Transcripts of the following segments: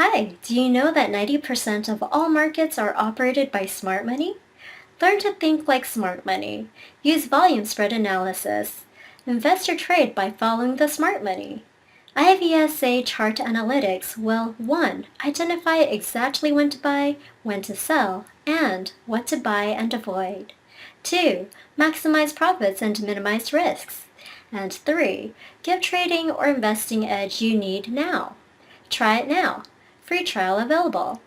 Hi, do you know that 90% of all markets are operated by smart money? Learn to think like smart money. Use volume spread analysis. Invest or trade by following the smart money. iVSAchart analytics will 1. Identify exactly when to buy, when to sell, and what to buy and avoid. 2. Maximize profits and minimize risks. And 3. Give trading or investing edge you need now. Try it now. Free trial available.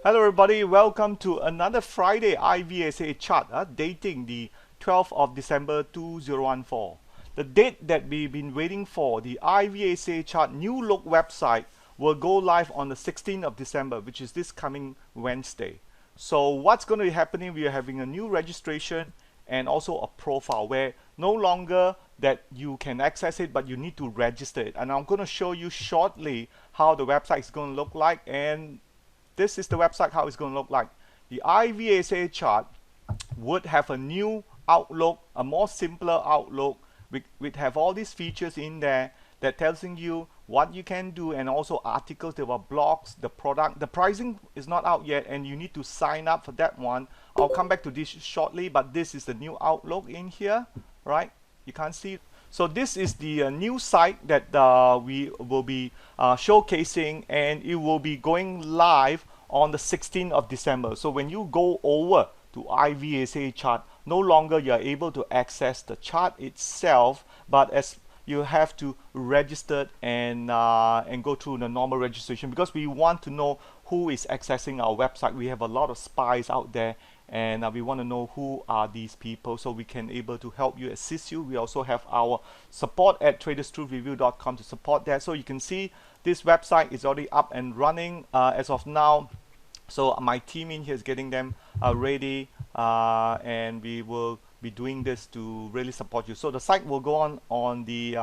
Hello everybody, welcome to another Friday iVSA chart, dating the 12th of December 2014. The date that we've been waiting for, the iVSA chart new look website will go live on the 16th of December, which is this coming Wednesday. So what's going to be happening, we are having a new registration and also a profile where no longer that you can access it, but you need to register it. And I'm going to show you shortly how the website is going to look like, and this is the website, how it's going to look like. The iVSA chart would have a new outlook, a more simpler outlook, with have all these features in there that tells you what you can do, and also articles, there were blogs, the product, the pricing is not out yet, and you need to sign up for that one. I'll come back to this shortly, but this is the new outlook in here, right? You can't see it. So this is the new site that we will be showcasing, and it will be going live on the 16th of December. So when you go over to iVSA chart, no longer you're able to access the chart itself, but as you have to register and go through the normal registration, because we want to know who is accessing our website. We have a lot of spies out there, and we want to know who are these people, so we can able to help you, assist you. We also have our support at traderstruthreview.com to support that. So you can see this website is already up and running as of now. So my team in here is getting them ready, and we will be doing this to really support you. So the site will go on the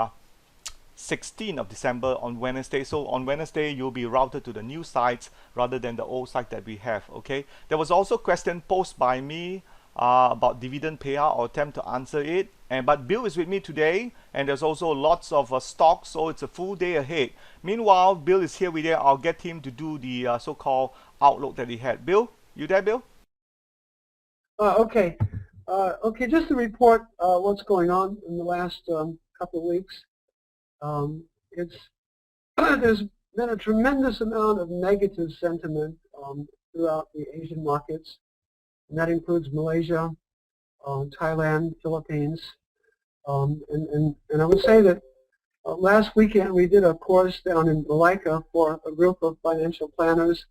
16th of December on Wednesday. So on Wednesday you'll be routed to the new sites rather than the old site that we have. Okay, there was also a question posed by me about dividend payout. I'll attempt to answer it, but Bill is with me today, and there's also lots of stocks, so it's a full day ahead. Meanwhile, Bill is here with you. I'll get him to do the so-called outlook that he had. Bill, you there, Bill? Okay. Okay, just to report what's going on in the last couple of weeks. There's been a tremendous amount of negative sentiment throughout the Asian markets, and that includes Malaysia, Thailand, Philippines, and I would say that last weekend we did a course down in Malacca for a group of financial planners,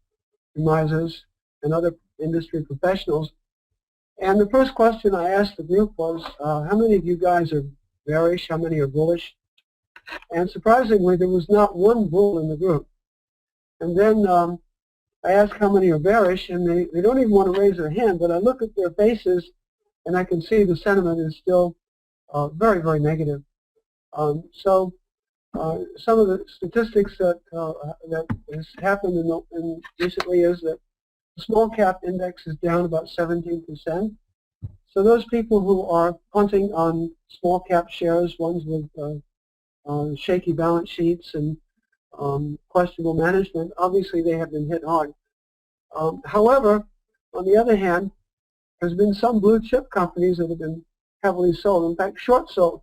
advisors, and other industry professionals. And the first question I asked the group was, how many of you guys are bearish? How many are bullish? And surprisingly, there was not one bull in the group. And then I asked how many are bearish, and they don't even want to raise their hand, but I look at their faces, and I can see the sentiment is still very, very negative. So some of the statistics that has happened in recently is that the small cap index is down about 17%. So those people who are punting on small cap shares, ones with shaky balance sheets and questionable management, obviously they have been hit hard. However, on the other hand, there's been some blue chip companies that have been heavily sold, in fact short sold.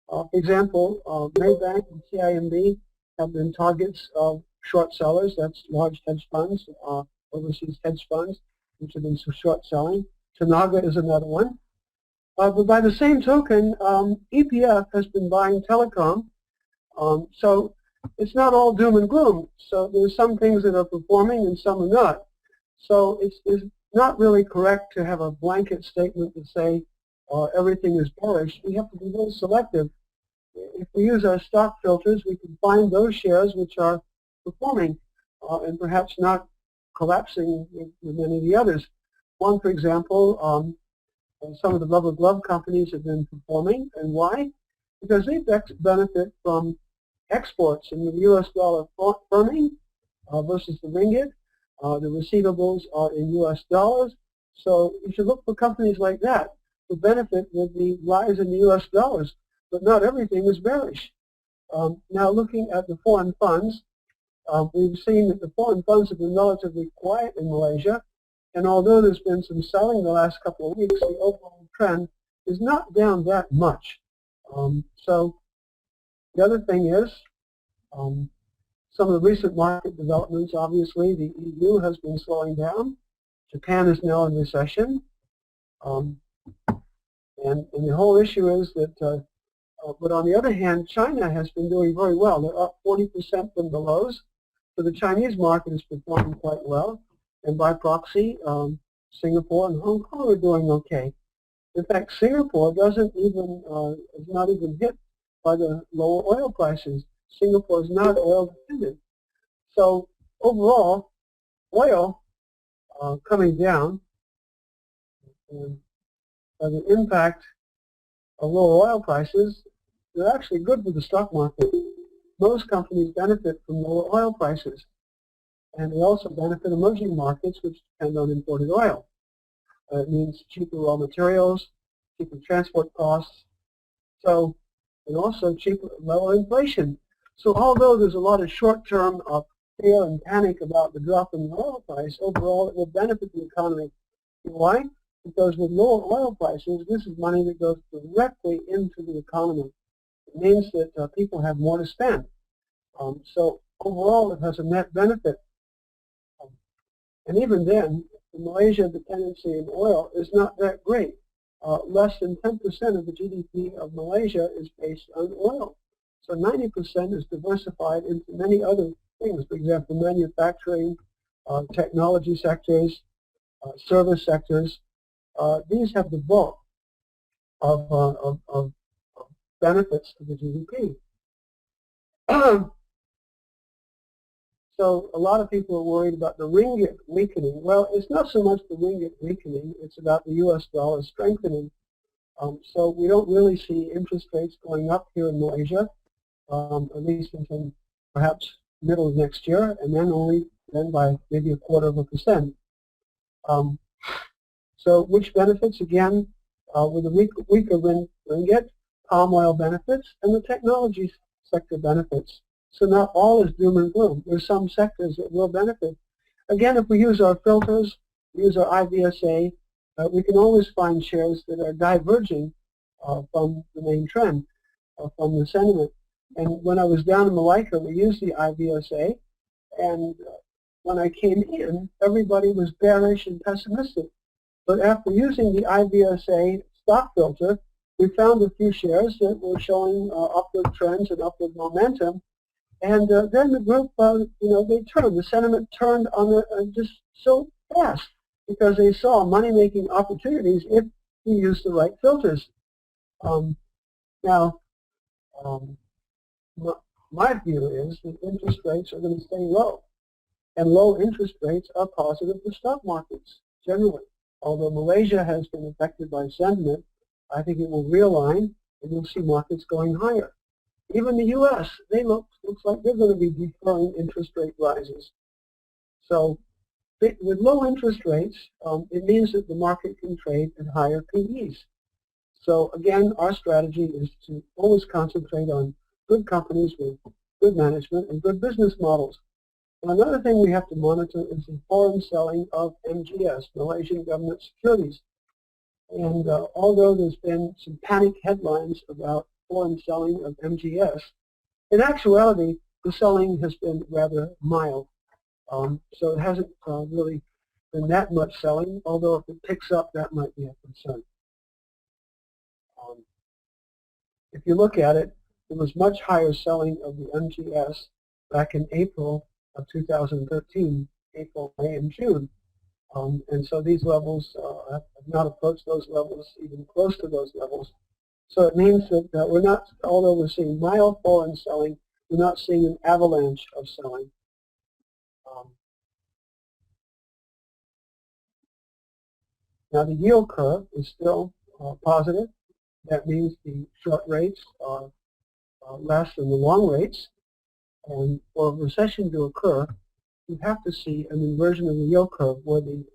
For example, Maybank and CIMB have been targets of short sellers. That's large hedge funds, overseas hedge funds, which have been short selling. Tanaga is another one. But by the same token, EPF has been buying telecom. So it's not all doom and gloom. So there's some things that are performing and some are not. So it's not really correct to have a blanket statement to say everything is bearish. We have to be very selective. If we use our stock filters, we can find those shares which are performing and perhaps not collapsing with many of the others. One, for example, some of the rubber glove companies have been performing. And why? Because they benefit from exports and the U.S. dollar firming versus the ringgit. The receivables are in U.S. dollars. So you should look for companies like that, to benefit with the rise in the U.S. dollars, but not everything is bearish. Now looking at the foreign funds, we've seen that the foreign funds have been relatively quiet in Malaysia, and although there's been some selling the last couple of weeks, the overall trend is not down that much. So the other thing is, some of the recent market developments, obviously the EU has been slowing down. Japan is now in recession. And the whole issue is that, but on the other hand, China has been doing very well. They're up 40% from the lows. So the Chinese market is performing quite well. And by proxy, Singapore and Hong Kong are doing okay. In fact, Singapore doesn't even, is not even hit by the lower oil prices. Singapore is not oil dependent. So overall, oil coming down, and the impact of lower oil prices, they're actually good for the stock market. Most companies benefit from lower oil prices. And they also benefit emerging markets which depend on imported oil. It means cheaper raw materials, cheaper transport costs, so, and also cheaper, lower inflation. So although there's a lot of short-term fear and panic about the drop in the oil price, overall it will benefit the economy. Why? Because with lower oil prices, this is money that goes directly into the economy. It means that people have more to spend. So overall it has a net benefit. And even then, in Malaysia, dependency in oil is not that great. Less than 10% of the GDP of Malaysia is based on oil. So 90% is diversified into many other things. For example, manufacturing, technology sectors, service sectors. These have the bulk of benefits to the GDP. So a lot of people are worried about the ringgit weakening. Well, it's not so much the ringgit weakening, it's about the US dollar strengthening. So we don't really see interest rates going up here in Malaysia, at least until perhaps middle of next year, and then only then by maybe 0.25%. So which benefits, again, with a weaker ringgit, palm oil benefits, and the technology sector benefits. So not all is doom and gloom. There's some sectors that will benefit. Again, if we use our filters, we use our iVSA, we can always find shares that are diverging from the main trend, from the sentiment. And when I was down in Malacca, we used the iVSA, and when I came in, everybody was bearish and pessimistic. But after using the iVSA stock filter, we found a few shares that were showing upward trends and upward momentum. And then the group, they turned. The sentiment turned on just so fast because they saw money-making opportunities if we used the right filters. Now, my view is that interest rates are going to stay low. And low interest rates are positive for stock markets, generally. Although Malaysia has been affected by sentiment, I think it will realign and you'll see markets going higher. Even the U.S., looks like they're going to be deferring interest rate rises. So with low interest rates, it means that the market can trade at higher PEs. So again, our strategy is to always concentrate on good companies with good management and good business models. And another thing we have to monitor is the foreign selling of MGS, Malaysian government securities. And although there's been some panic headlines about foreign selling of MGS, in actuality, the selling has been rather mild. So it hasn't really been that much selling, although if it picks up, that might be a concern. If you look at it, there was much higher selling of the MGS back in April of 2013, April, May, and June. And so these levels have not approached those levels, even close to those levels. So it means that we're not, although we're seeing mild foreign selling, we're not seeing an avalanche of selling. Now the yield curve is still positive. That means the short rates are less than the long rates. And for a recession to occur, you have to see an inversion of the yield curve where the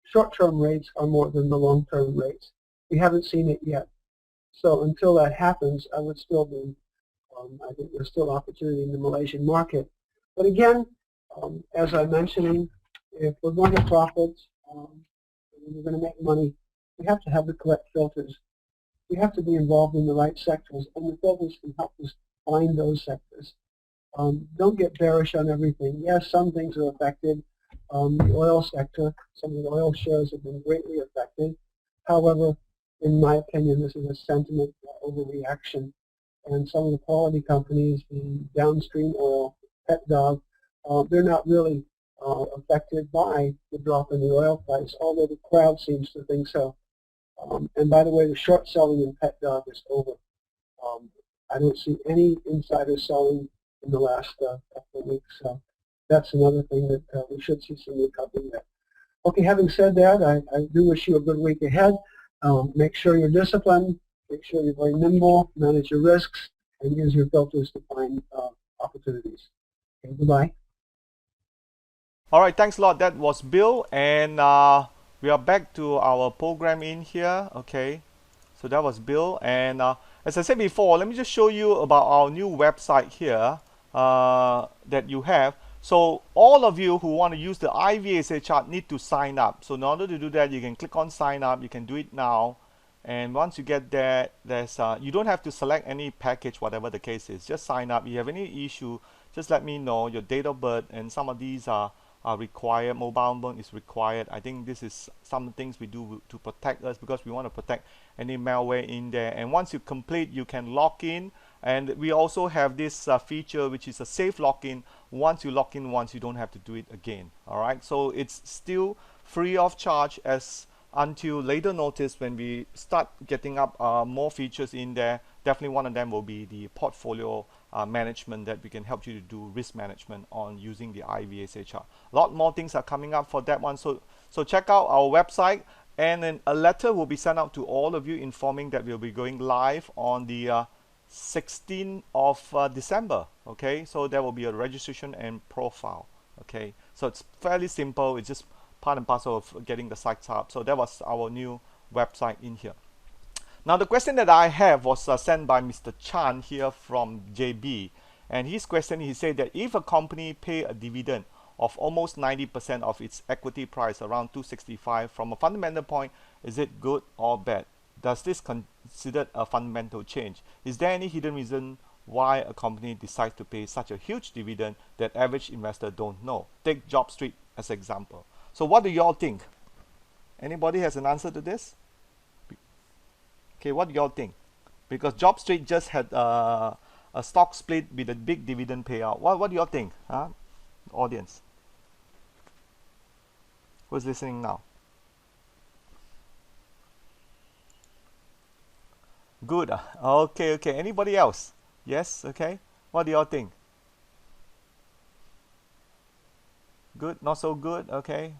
short-term rates are more than the long-term rates. We haven't seen it yet. So until that happens, I would still be, I think there's still opportunity in the Malaysian market. But again, as I'm mentioning, if we're going to profit, and we're going to make money, we have to have the correct filters. We have to be involved in the right sectors, and the filters can help us find those sectors. Don't get bearish on everything. Yes, some things are affected. The oil sector, some of the oil shares have been greatly affected. However, in my opinion, this is a sentiment overreaction. And some of the quality companies, the downstream oil, pet dog, they're not really affected by the drop in the oil price, although the crowd seems to think so. And by the way, the short selling in pet dog is over. I don't see any insider selling in the last couple of weeks. So that's another thing that we should see some recovery there. Okay, having said that, I do wish you a good week ahead. Make sure you're disciplined, make sure you're very nimble, manage your risks, and use your filters to find opportunities. Okay, goodbye. All right, thanks a lot. That was Bill, and we are back to our program in here. Okay, so that was Bill, and as I said before, let me just show you about our new website here that you have. So all of you who want to use the iVSAchart need to sign up. So in order to do that, you can click on sign up. You can do it now, and once you get there, there's you don't have to select any package, whatever the case is. Just sign up. If you have any issue, just let me know. Your date of birth, and some of these are required. Mobile phone is required. I think this is some things we do to protect us, because we want to protect any malware in there. And once you complete, you can log in, and we also have this feature which is a safe login. Once you log in once, you don't have to do it again. All right, so it's still free of charge as until later notice when we start getting up more features in there. Definitely one of them will be the portfolio management, that we can help you to do risk management on using the iVSAchart. A lot more things are coming up for that one. So check out our website, and then a letter will be sent out to all of you informing that we'll be going live on the 16th of December. Okay, so there will be a registration and profile. Okay, so it's fairly simple. It's just part and parcel of getting the sites up. So that was our new website in here. Now the question that I have was sent by Mr. Chan here from JB, and his question, he said that if a company pay a dividend of almost 90% of its equity price, around 265, from a fundamental point, is it good or bad? Does this consider a fundamental change? Is there any hidden reason why a company decides to pay such a huge dividend that average investor don't know? Take Job Street as an example. So what do y'all think? Anybody has an answer to this? Okay, what do y'all think? Because Job Street just had a stock split with a big dividend payout. What do y'all think, huh? Audience, who's listening now? Good. Okay. Anybody else? Yes. Okay. What do y'all think? Good. Not so good. Okay.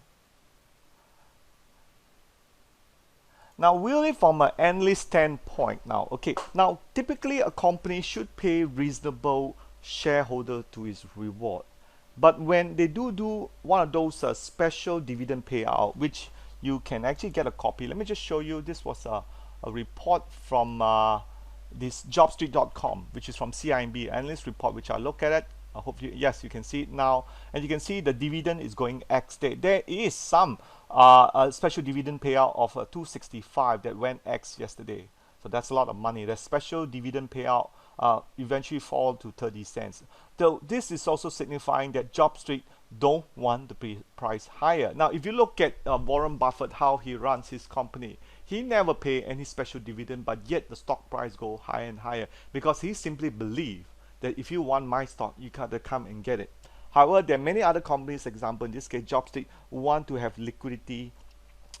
Now, really from an analyst standpoint now, okay, now typically a company should pay reasonable shareholder to its reward. But when they do one of those special dividend payout, which you can actually get a copy. Let me just show you. This was a report from this jobstreet.com, which is from CIMB analyst report, which I look at it. I hope yes, you can see it now, and you can see the dividend is going X day. There is some a special dividend payout of 265 that went X yesterday. So that's a lot of money. The special dividend payout eventually fall to 30 cents. Though this is also signifying that Job Street don't want the price higher. Now, if you look at Warren Buffett, how he runs his company, he never pay any special dividend, but yet the stock price go higher and higher, because he simply believe that if you want my stock, you gotta come and get it. However, there are many other companies, example in this case Job Street, who want to have liquidity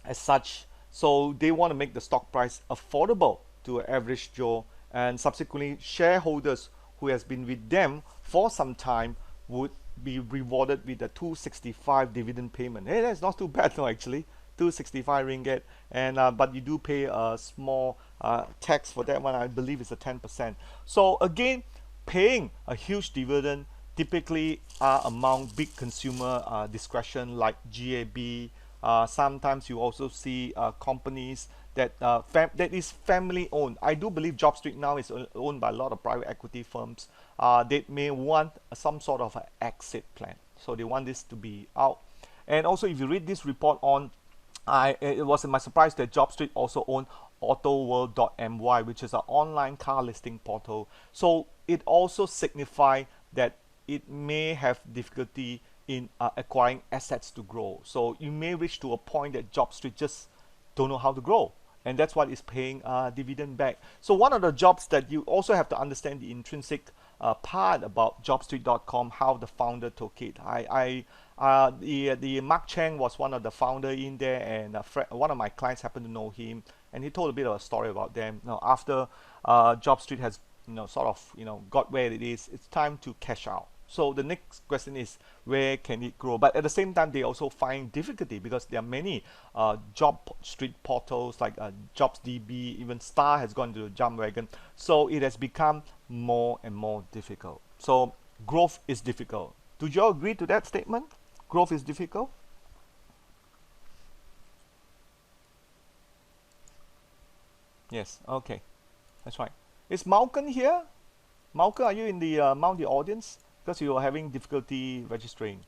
as such, so they want to make the stock price affordable to an average Joe, and subsequently shareholders who has been with them for some time would be rewarded with a 265 dividend payment. Hey, that's not too bad, no, actually. 265 ringgit, and but you do pay a small tax for that one. I believe it's a 10%. So again, paying a huge dividend typically are among big consumer discretion like GAB. Sometimes you also see companies that that is family owned. I do believe JobStreet now is owned by a lot of private equity firms. They may want some sort of an exit plan, so they want this to be out. And also, if you read this report on, it wasn't my surprise that JobStreet also owned AutoWorld.my, which is an online car listing portal. So it also signifies that it may have difficulty in acquiring assets to grow. So you may reach to a point that JobStreet just don't know how to grow, and that's what is paying dividend back. So one of the jobs that you also have to understand the intrinsic part about jobstreet.com, how the founder took it. The Mark Chang was one of the founder in there, and one of my clients happened to know him, and he told a bit of a story about them. Now after JobStreet has sort of got where it is, it's time to cash out. So the next question is, where can it grow? But at the same time, they also find difficulty because there are many job street portals like JobsDB, even Star has gone to the jump wagon. So it has become more and more difficult. So growth is difficult. Do you all agree to that statement? Growth is difficult? Yes, okay. That's right. Is Malcolm here? Malcolm, are you in the among the audience? Because you are having difficulty registering.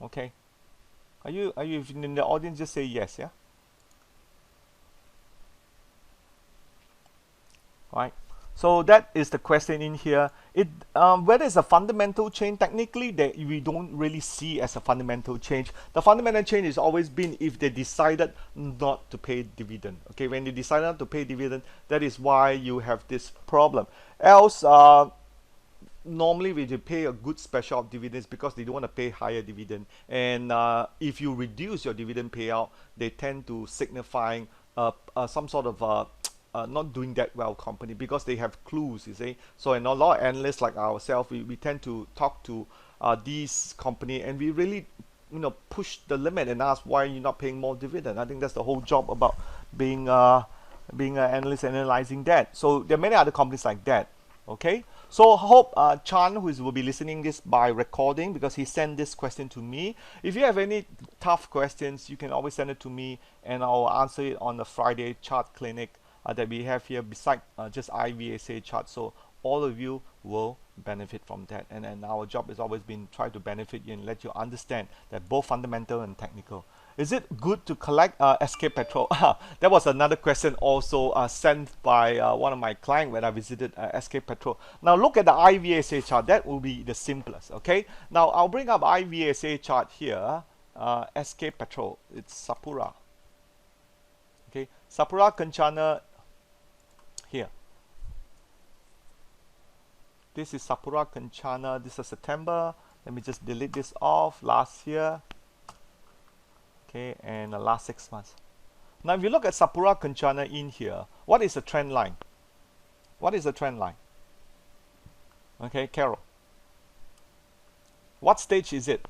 Okay. Are you in the audience? Just say yes, yeah? Right. So that is the question in here. Whether it's a fundamental change, technically that we don't really see as a fundamental change. The fundamental change has always been if they decided not to pay dividend. Okay, when they decided not to pay dividend, that is why you have this problem. Else, normally we pay a good special of dividends because they don't want to pay higher dividend. And if you reduce your dividend payout, they tend to signifying some sort of not doing that well company, because they have clues, you see. So, and a lot of analysts like ourselves, we tend to talk to these company, and we really push the limit and ask, why are you not paying more dividend? I think that's the whole job about being an analyst, analyzing that. So there are many other companies like that. Okay, so I hope Chan, who will be listening this by recording, because he sent this question to me. If you have any tough questions, you can always send it to me, and I'll answer it on the Friday chart clinic that we have here beside just iVSAchart. So all of you will benefit from that, and our job has always been try to benefit you and let you understand that both fundamental and technical. Is it good to collect SK Petrol? That was another question also sent by one of my clients when I visited SK Petrol. Now look at the iVSAchart. That will be the simplest. Okay, now I'll bring up iVSAchart here. SK Petrol, it's Sapura. Okay, Sapura Kencana here. This is Sapura Kencana. This is September. Let me just delete this off. Last year. Okay, and the last 6 months. Now, if you look at Sapura Kencana in here, what is the trend line? What is the trend line? Okay, Carol. What stage is it?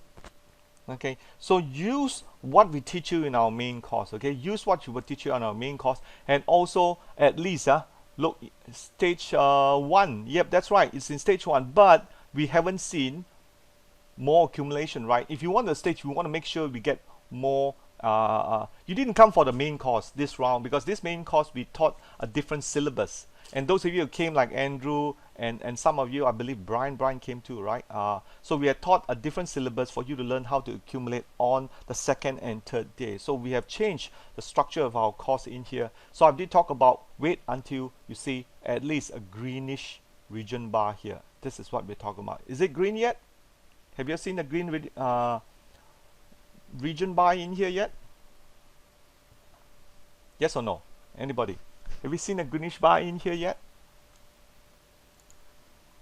Okay, so use what we teach you in our main course. Okay, use what we will teach you on our main course, and also at least look, stage 1. Yep, that's right, it's in stage 1, but we haven't seen more accumulation, right? If you want the stage, we want to make sure we get more. You didn't come for the main course this round, because this main course we taught a different syllabus. And those of you who came, like Andrew and some of you, I believe Brian came too, right? So we had taught a different syllabus for you to learn how to accumulate on the second and third day. So we have changed the structure of our course in here. So I did talk about wait until you see at least a greenish region bar here. This is what we're talking about. Is it green yet? Have you seen the green region bar in here yet? Yes or no? Anybody? Have we seen a greenish bar in here yet?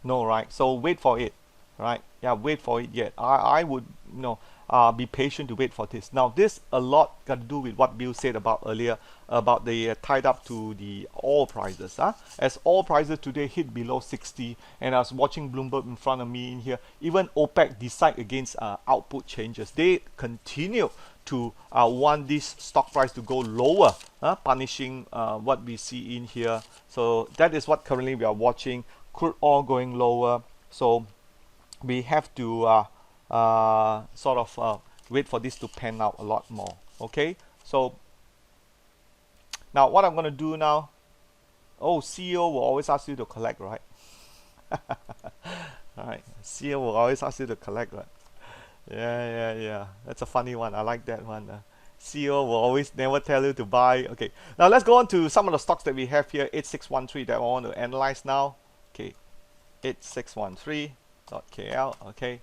No, right? So wait for it, right? Yeah, wait for it yet. I would be patient to wait for this. Now this a lot got to do with what Bill said about earlier about the tied up to the oil prices. As oil prices today hit below 60, and I was watching Bloomberg in front of me in here, even OPEC decide against output changes. They continue to want this stock price to go lower, punishing what we see in here. So that is what currently we are watching. Crude oil going lower, so we have to sort of wait for this to pan out a lot more. Okay, so now what I'm going to do now, oh, CEO will always ask you to collect, right? All right, CEO will always ask you to collect, right? Yeah. That's a funny one. I like that one. CEO will always never tell you to buy. Okay, now let's go on to some of the stocks that we have here. 8613 that I want to analyze now. Okay, 8613.kl. Okay.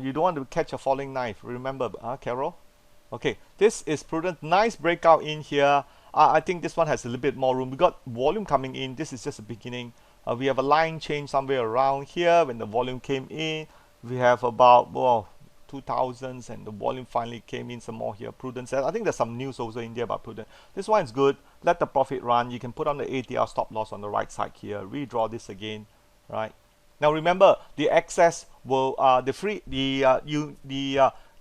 You don't want to catch a falling knife. Remember, Carol? Okay, this is prudent. Nice breakout in here. I think this one has a little bit more room. We got volume coming in. This is just the beginning. We have a line change somewhere around here when the volume came in. We have about 2000s and the volume finally came in some more here. Prudent. I think there's some news also in there about prudent. This one is good. Let the profit run. You can put on the ATR stop loss on the right side here. Redraw this again, right? Now remember, the access will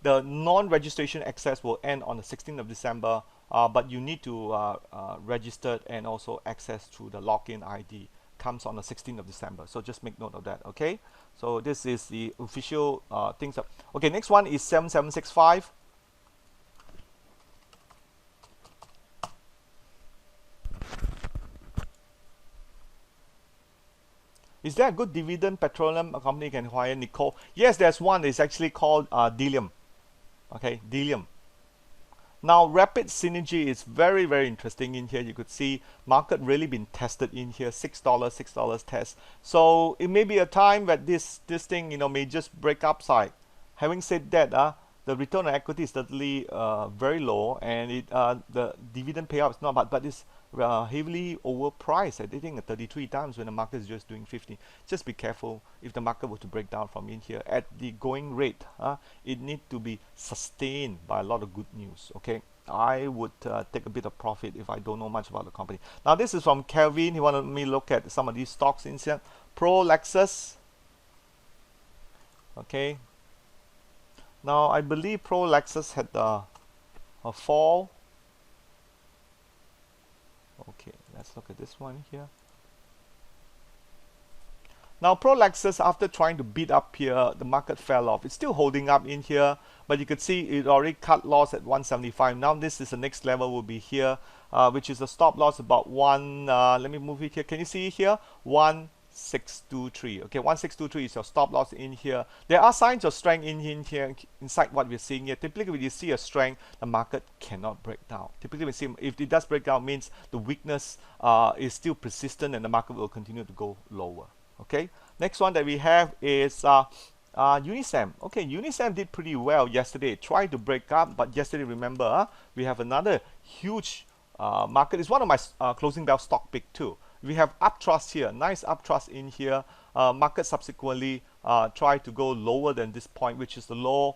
the non-registration access will end on the 16th of December, but you need to register and also access through the login ID comes on the 16th of December. So just make note of that, okay? So this is the official things. Okay, next one is 7765. Is there a good dividend petroleum company can acquire, Nicole? Yes, there's one. It's actually called Delium. Okay, Delium. Now, rapid synergy is very, very interesting in here. You could see market really been tested in here. $6 test. So it may be a time that this thing, you know, may just break upside. Having said that, the return on equity is certainly very low, and the dividend payout is not bad, but it's heavily overpriced. I think at 33 times when the market is just doing 50. Just be careful if the market were to break down from in here at the going rate. It needs to be sustained by a lot of good news. Okay, I would take a bit of profit if I don't know much about the company. Now this is from Kelvin. He wanted me to look at some of these stocks in here. ProLexus. Okay. Now I believe ProLexus had a fall. Okay, let's look at this one here. Now ProLexus, after trying to beat up here, the market fell off. It's still holding up in here, but you could see it already cut loss at 175. Now this is the next level will be here, which is a stop loss about let me move it here. Can you see here? 1623. Okay, 1623 is your stop loss in here. There are signs of strength in here inside what we're seeing here. Typically when you see a strength, the market cannot break down. Typically we see if it does break down, means the weakness is still persistent and the market will continue to go lower. Okay, next one that we have is Unisem. Okay, Unisem did pretty well yesterday. Tried to break up, but yesterday, remember, we have another huge market. It's one of my closing bell stock pick too. We have uptrust here, nice uptrust in here. Market subsequently tried to go lower than this point, which is the low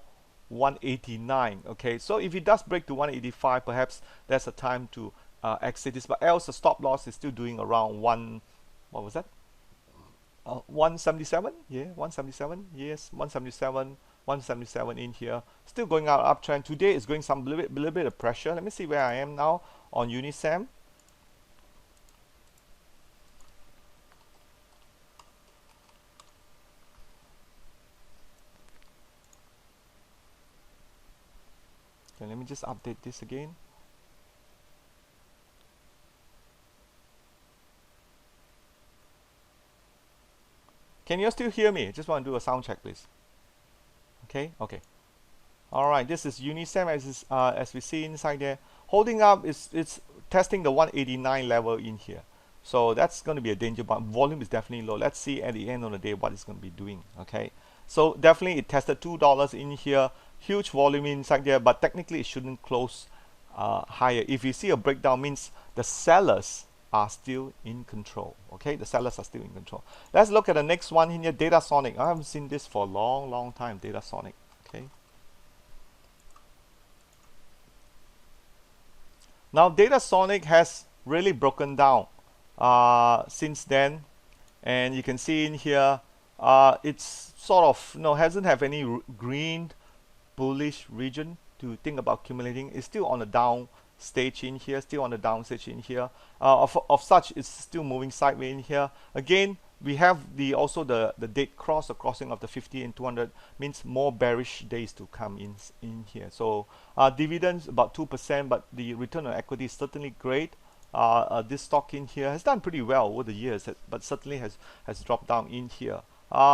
189. Okay, so if it does break to 185, perhaps that's a time to exit this. But else the stop loss is still doing around what was that? 177. Yeah, 177. Yes, 177. 177 in here. Still going out uptrend. Today is going some little bit of pressure. Let me see where I am now on Unisem. Okay, let me just update this again. Can you still hear me? Just want to do a sound check, please. Okay. All right. This is Unisem as we see inside there, holding up. It's testing the 189 level in here. So that's going to be a danger, but volume is definitely low. Let's see at the end of the day what it's going to be doing. Okay. So definitely it tested $2 in here. Huge volume inside there, but technically it shouldn't close higher. If you see a breakdown, means the sellers are still in control. Okay, the sellers are still in control. Let's look at the next one in here, Datasonic. I haven't seen this for a long time. Datasonic. Okay. Now Datasonic has really broken down since then, and you can see in here it's sort of hasn't have any green bullish region to think about accumulating. It's still on the down stage in here, of such it's still moving sideways in here. Again, we have the also the dead cross, the crossing of the 50 and 200 means more bearish days to come in here. So dividends about 2%, but the return on equity is certainly great. This stock in here has done pretty well over the years, but certainly has dropped down in here.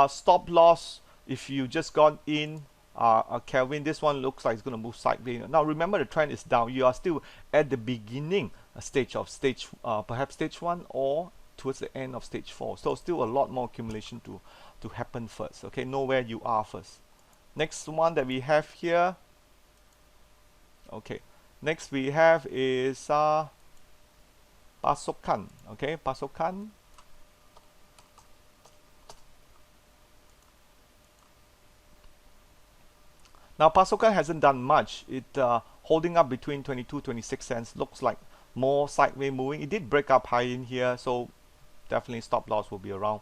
Stop loss, if you just got in, Kelvin, this one looks like it's going to move sideways. Now remember, the trend is down. You are still at the beginning stage of perhaps stage 1 or towards the end of stage 4. So still a lot more accumulation to happen first. Okay, know where you are first. Next one that we have here. Okay, next we have is Pasukhas. Okay, Pasukhas. Now Pasukhas hasn't done much. It holding up between 22-26 cents. Looks like more sideways moving. It did break up high in here, so definitely stop loss will be around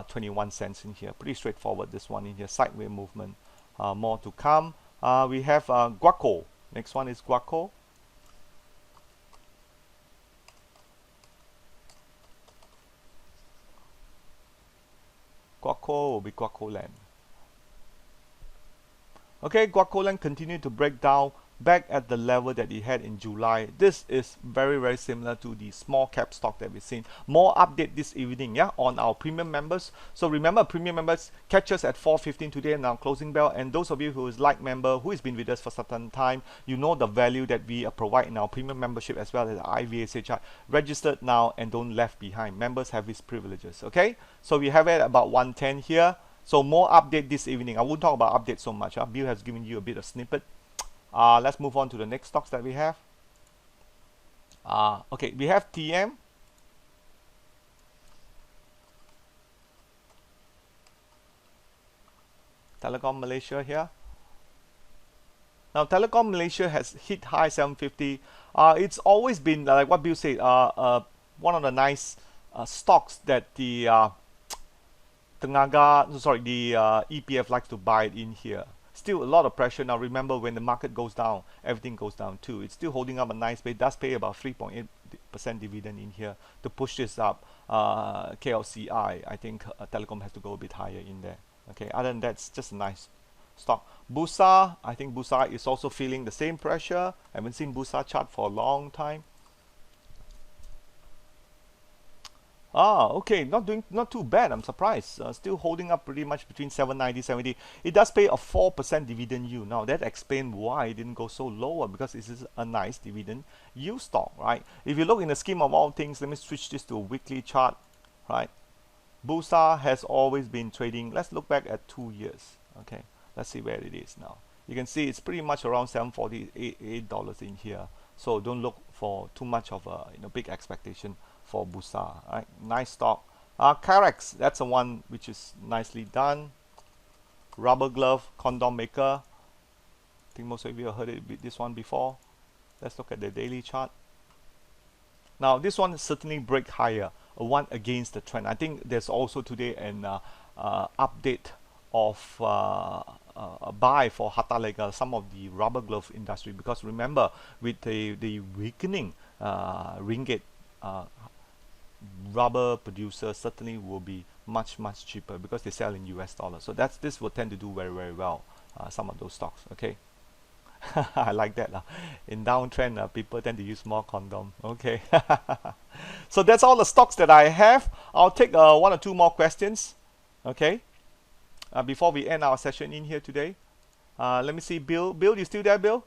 21 cents in here. Pretty straightforward, this one in here. Sideways movement. More to come. We have Guoco. Next one is Guoco. Guoco will be Guoco Land. Okay, Guoco Land continued to break down back at the level that it had in July. This is very similar to the small cap stock that we've seen. More update this evening, yeah, on our premium members. So remember, premium members catch us at 4:15 today and our closing bell. And those of you who is like member, who has been with us for certain time, you know the value that we provide in our premium membership as well as the iVSAchart. Registered now and don't left behind. Members have these privileges. Okay, so we have it about 110 here. So more update this evening. I won't talk about updates so much. Bill has given you a bit of snippet. Let's move on to the next stocks that we have. Okay, we have TM. Telecom Malaysia here. Now Telecom Malaysia has hit high 750. It's always been like what Bill said, one of the nice stocks that the EPF likes to buy it in here. Still a lot of pressure. Now remember, when the market goes down, everything goes down too. It's still holding up a nice base. It does pay about 3.8% dividend in here to push this up. KLCI, I think Telecom has to go a bit higher in there. Okay, other than that, it's just a nice stock. Bursa, I think Bursa is also feeling the same pressure. I haven't seen Bursa chart for a long time. Okay, not too bad. I'm surprised. Still holding up pretty much between 790, 70. It does pay a 4% dividend yield. Now that explains why it didn't go so lower, because this is a nice dividend yield stock, right? If you look in the scheme of all things, let me switch this to a weekly chart, right? Bursa has always been trading. Let's look back at 2 years. Okay, let's see where it is now. You can see it's pretty much around $748 in here. So don't look for too much of a big expectation for Bursa. Right, nice stock. Carex, that's the one which is nicely done. Rubber glove, condom maker. I think most of you have heard this one before. Let's look at the daily chart. Now this one certainly break higher, one against the trend. I think there's also today an update of a buy for Hatalega, some of the rubber glove industry, because remember, with the weakening ringgit, rubber producers certainly will be much cheaper because they sell in US dollars. So this will tend to do very well, some of those stocks. Okay, I like that. In downtrend, people tend to use more condom. Okay, so that's all the stocks that I have. I'll take 1 or 2 more questions. Okay, before we end our session in here today. Let me see, Bill, you still there, Bill?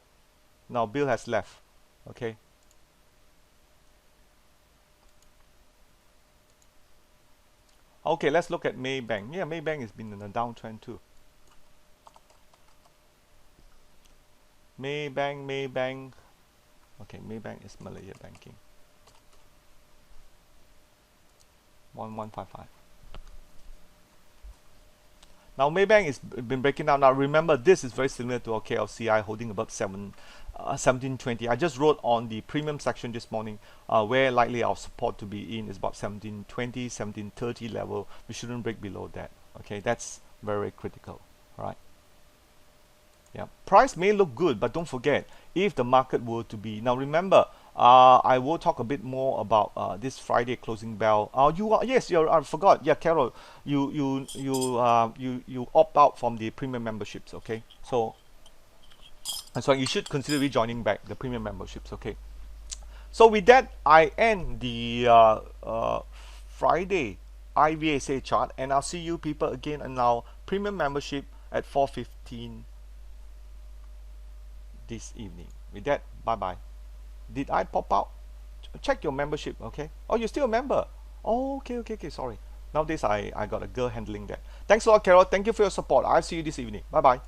No, Bill has left. Okay. Okay, let's look at Maybank. Yeah, Maybank has been in a downtrend too. Maybank. Okay, Maybank is Malaya Banking. 1155. Now Maybank has been breaking down. Now remember, this is very similar to our KLCI holding above 1720. I just wrote on the premium section this morning where likely our support to be in is about 1720, 1730 level. We shouldn't break below that. Okay, that's very critical. All right. Yeah, price may look good, but don't forget, if the market were to be, now remember, I will talk a bit more about this Friday closing bell. You are, yes, I forgot. Yeah, Carol, you opt out from the premium memberships. Okay, so you should consider rejoining back the premium memberships. Okay. So with that, I end the Friday iVSA chart, and I'll see you people again in our premium membership at 4:15 this evening. With that, bye bye. Did I pop out? Check your membership, okay? Oh, you're still a member. Oh, okay. Sorry. Nowadays, I got a girl handling that. Thanks a lot, Carol. Thank you for your support. I'll see you this evening. Bye bye.